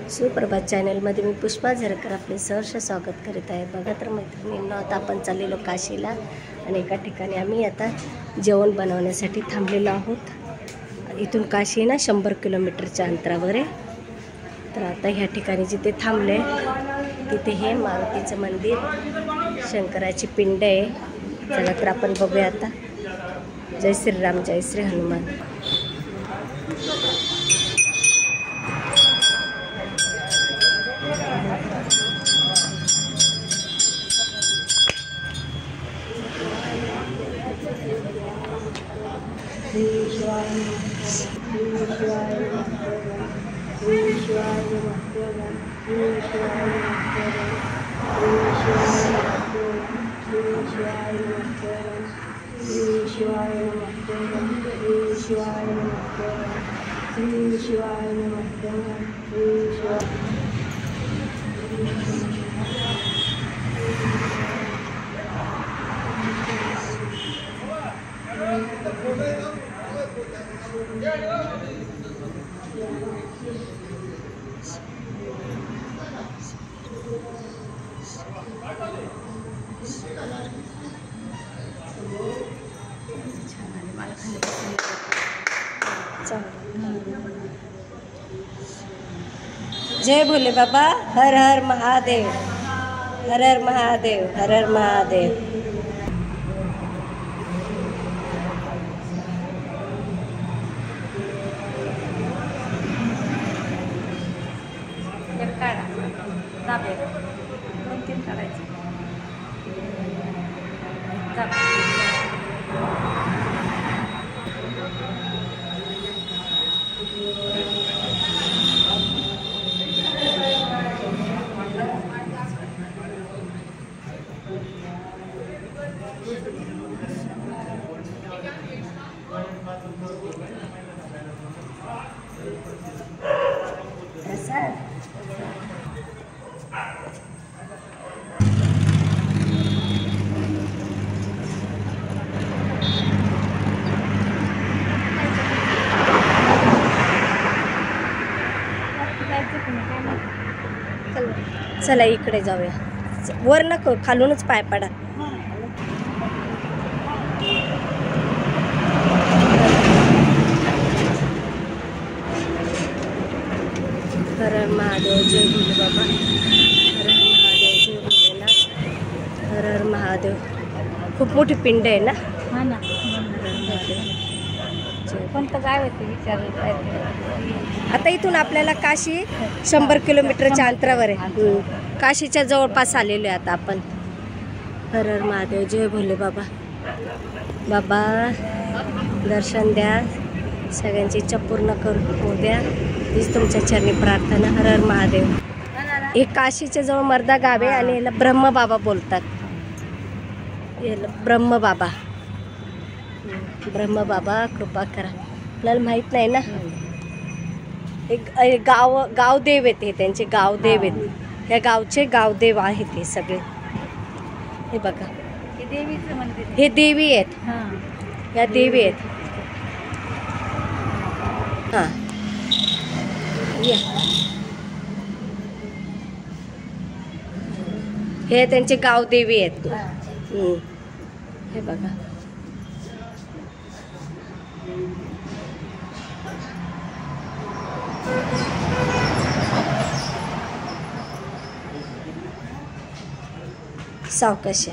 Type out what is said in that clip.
सुप्रभात चॅनलमध्ये मी पुष्पा झरकर आपले सहर्ष स्वागत करीत आहे। बघा तर मैत्रिणींनो, आता आपण चाललेलो काशीला आणि एका ठिकाणी आम्ही आता जेवण बनवण्यासाठी थांबलेलो आहोत। इथून काशी ना 100 किलोमीटरच्या अंतरावर आहे। तर आता ह्या ठिकाणी जिथे थांबले तिथे हे मारुतीचं मंदिर, शंकराची पिंड आहे। चला तर आपण बघूया आता। जय श्रीराम, जय श्री हनुमान। जय भोले बाबा, हर हर महादेव, हर हर महादेव, हर हर महादेव। चला इकडे जाऊया, वर नको, खालूनच पाय पडा। हर हर महादेव, जय भोले बाबा, हर हर महादेव, जय भोलेनाथ, हर हर महादेव। खूप मोठी पिंड आहे ना? हा ना। कोणतं गाव आहे ते विचारलं। आता इथून आपल्याला काशी 100 किलोमीटरच्या अंतरावर आहे। काशीच्या जवळपास आलेलो आहे आता आपण। हर हर महादेव, जय भोले बाबा। बाबा दर्शन द्या, सगळ्यांची इच्छा पूर्ण करू द्या, हीच तुमच्या चरणी प्रार्थना। हर हर महादेव। हे काशीच्या जवळ मर्दा गाव आहे आणि याला ब्रह्मबाबा बोलतात। याला ब्रह्मबाबा, ब्रह्मबाबा कृपा करा। आपल्याला माहित नाही ना, एक गावदेव आहेत, हे त्यांचे गावदेव आहेत। या गावचे गावदेव आहेत हे सगळे। हे बघा, हे देवीचं मंदिर, हे देवी आहेत, या देवी आहेत। हां, हे त्यांचे गावदेवी आहेत। हे बघा, सावकाश।